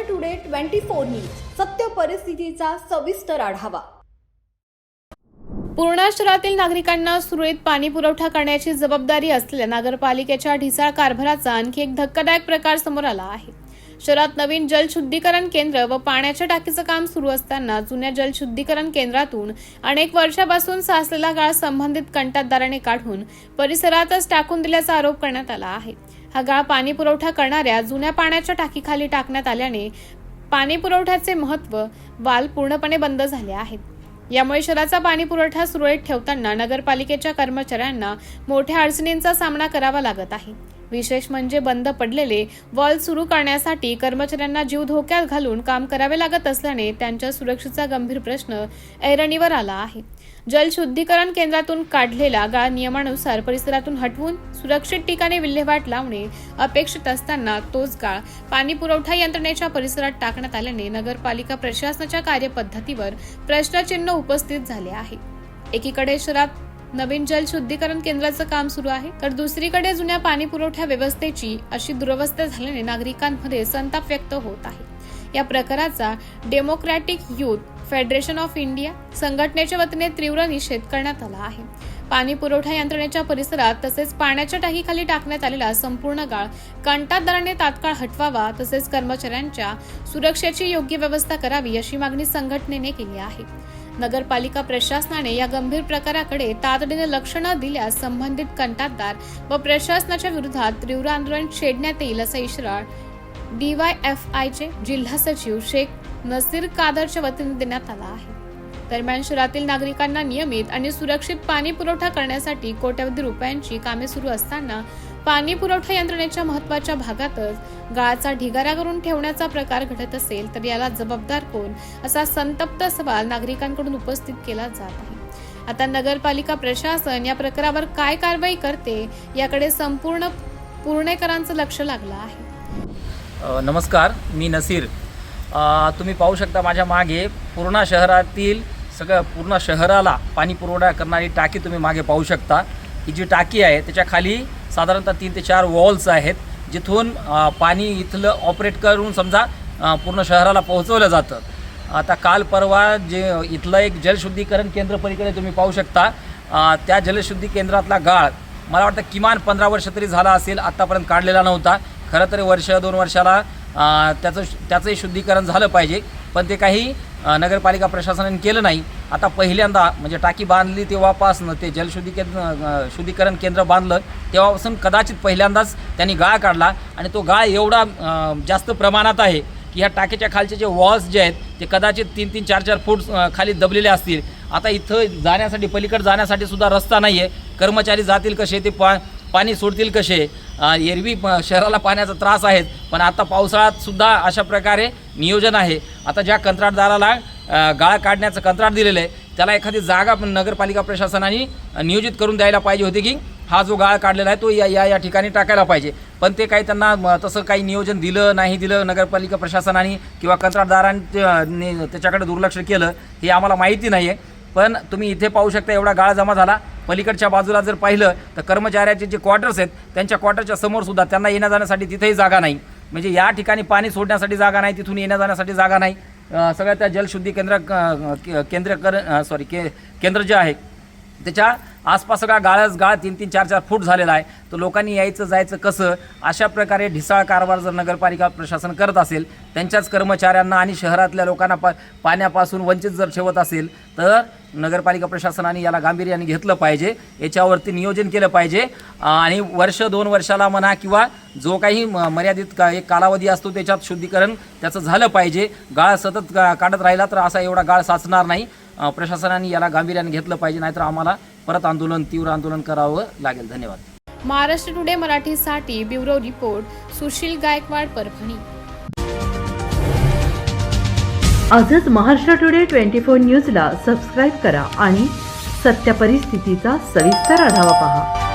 Today 24 news सत्य परिस्थितीचा सविस्तर आढावा। पूर्णा शहरातील नागरिकांना सुरळीत पाणी पुरवठा करण्याची जबाबदारी असलेल्या नगरपालिकेच्या ढिसाळ कारभाराचा आणखी एक धक्कादायक प्रकार समोर आला आहे। शहरात नवीन जलशुद्धीकरण केंद्र व पाण्याच्या टाकीचं काम सुरू असताना जुन्या जलशुद्धीकरण केंद्रातून अनेक वर्षापासून साचलेला गाळ संबंधित कंत्राटदाराने काढून परिसरातच टाकून दिल्याचा आरोप करण्यात आला आहे। हा गाळ पाणी पुरवठा करणाऱ्या जुन्या पाण्याच्या टाकीखाली टाकण्यात आल्याने पाणी पुरवठ्याचे महत्त्व वाल पूर्णपणे बंद झाले आहेत। यामुळे शहराचा पाणी पुरवठा सुरळीत ठेवताना नगरपालिकेच्या कर्मचाऱ्यांना मोठ्या अडचणींचा सामना करावा लागत आहे। विशेष म्हणजे बंद पडलेले वॉल सुरू करण्यासाठी कर्मचाऱ्यांना जीव धोक्यात घालून काम करावे लागत असल्याने त्यांच्या सुरक्षेचा गंभीर प्रश्न ऐरणीवर आला आहे। जलशुद्धीकरण केंद्रातून काढलेला गाळ नियमानुसार परिसरातून हटवून सुरक्षित ठिकाणी विल्हेवाट लावणे अपेक्षित असताना तोच गाळ पाणी पुरवठा यंत्रणेच्या परिसरात टाकण्यात आल्याने नगरपालिका प्रशासनाच्या कार्यपद्धतीवर प्रश्नचिन्ह उपस्थित झाले आहे। एकीकडे शहरात नवीन जलशुद्धीकरण केंद्राचं काम सुरू आहे, तर दुसरीकडे जुन्या पाणी पुरवठा व्यवस्थेची अशी दुरवस्था झाल्याने नागरिकांमध्ये संताप व्यक्त होत आहे। या प्रकाराचा democratic youth federation of India संघटनेच्या वतीने तीव्र निषेध करण्यात आला आहे। पाणी पुरवठा यंत्रणेच्या परिसरात तसेच पाण्याच्या टाकीखाली टाकण्यात आलेला संपूर्ण गाळ कंत्राटदाराने तात्काळ हटवावा, तसेच कर्मचाऱ्यांच्या सुरक्षेची योग्य व्यवस्था करावी अशी मागणी संघटनेने केली आहे। नगरपालिका प्रशासनाने या गंभीर प्रकाराकडे तातडीने लक्ष न दिल्यास संबंधित कंत्राटदार व प्रशासनाच्या विरोधात तीव्र आंदोलन छेडण्यात येईल असा इशारा DYFIचे जिल्हा सचिव शेख नसीर कादरच्या वतीने देण्यात आला आहे। दरम्यान शहरातील नागरिकांना नियमित आणि सुरक्षित पाणी पुरवठा करण्यासाठी कोट्यवधी रुपयांची कामे सुरू असताना पाणी पुरवठा यंत्रणेच्या महत्त्वाच्या भागातच गाळाचा ढिगारा करून ठेवण्याचा प्रकार घडत असेल तर याला जबाबदार कोण, असा संतप्त सवाल नागरिकांकडून उपस्थित केला जात आहे। आता नगरपालिका प्रशासन या प्रकारावर काय कारवाई करते याकडे संपूर्ण पुणेकरांचं लक्ष लागलं आहे। नमस्कार, मी नसीर। तुम्ही पाहू शकता माझ्या मागे पूर्णा शहरातील पूर्ण शहराला पाणी पुरवठा करणारी टाकी तुम्ही मागे पाहू शकता। ही जी टाकी आहे त्याच्या खाली साधारणतः 3 ते 4 वॉल्स आहेत, जिथून पाणी इथलं ऑपरेट करून समजा पूर्ण शहराला पोहोचवलं जातं। आता काल परवा जे इथलं एक जलशुद्धीकरण केंद्र पलीकडे तुम्ही पाहू शकता, त्या जलशुद्धी केंद्रातला गाळ मला वाटतं किमान 15 वर्ष तरी झाला असेल, आत्तापर्यंत काढलेला नव्हता। खरं तर वर्ष 2 वर्षाला त्याचंही शुद्धीकरण झालं पाहिजे, पण ते काही नगरपालिका प्रशासनाने केलं नाही। आता पहिल्यांदा म्हणजे टाकी बांधली तेव्हापासून ते शुद्धीकरण केंद्र बांधलं तेव्हापासून कदाचित पहिल्यांदाच त्यांनी गाळ काढला, आणि तो गाळ एवढा जास्त प्रमाणात आहे की ह्या टाकीच्या खालचे जे वॉल्स जे आहेत ते कदाचित 3-3, 4-4 फूट खाली दबलेले असतील। आता इथं जाण्यासाठी, पलीकडे जाण्यासाठी सुद्धा रस्ता नाही आहे। कर्मचारी जातील कसे, ते पाणी सोडतील कसे? एरवी शहराला पाण्याचा त्रास आहे, पण आता पावसाळ्यात सुद्धा अशा प्रकारे नियोजन आहे। आता ज्या कंत्राटदाराला गाळ काढण्याचं कंत्राट दिलेलं आहे त्याला एखादी जागा नगरपालिका प्रशासनाने नियोजित करून द्यायला पाहिजे होती की हा जो गाळ काढलेला आहे तो या ठिकाणी टाकायला पाहिजे, पण ते काही त्यांना तसं काही नियोजन नाही दिलं नगरपालिका प्रशासनाने किंवा कंत्राटदारांनी त्याच्याकडे दुर्लक्ष केलं हे आम्हाला माहिती नाही आहे। पण तुम्ही इथे पाहू शकता एवढा गाळ जमा झाला। पलीकडच्या बाजूला जर पाहिलं तर कर्मचाऱ्याचे जे क्वार्टर्स आहेत त्यांच्या क्वार्टरच्या समोर सुद्धा त्यांना येण्या जाण्यासाठी तिथेही जागा नाही, म्हणजे या ठिकाणी पाणी सोडण्यासाठी जागा नाही, तिथून येण्या जाण्यासाठी जागा नाही। सगळ्या त्या जलशुद्धी केंद्र जे आहे त्याच्या आसपास सगळा गाळ 3-3, 4-4 फूट झालेला आहे। तर लोकांनी यायचं जायचं कसं? अशा प्रकारे ढिसाळ कारभार जर नगरपालिका प्रशासन करत असेल, त्यांच्याच कर्मचाऱ्यांना आणि शहरातल्या लोकांना पाण्यापासून वंचित जर ठेवत असेल तर नगरपालिका प्रशासनाने याला गांभीर्याने घेतलं पाहिजे, याच्यावरती नियोजन केलं पाहिजे। आणि 1-2 वर्षाला म्हणा किंवा जो काही मर्यादित एक कालावधी असतो त्याच्यात शुद्धीकरण त्याचं झालं पाहिजे। गाळ सतत काढत राहिला तर असा एवढा गाळ साचणार नाही। प्रशासनाने याला गांभीर्याने घेतलं पाहिजे, नाहीतर आम्हाला परत तीव्र आंदोलन करावं लागेल। धन्यवाद। महाराष्ट्र टुडे मराठीसाठी ब्युरो रिपोर्ट सुशील गायकवाड, परभणी। आजच महाराष्ट्र टुडे 24 न्यूजला सबस्क्राईब करा आणि सत्य परिस्थितीचा सविस्तर आढावा पहा।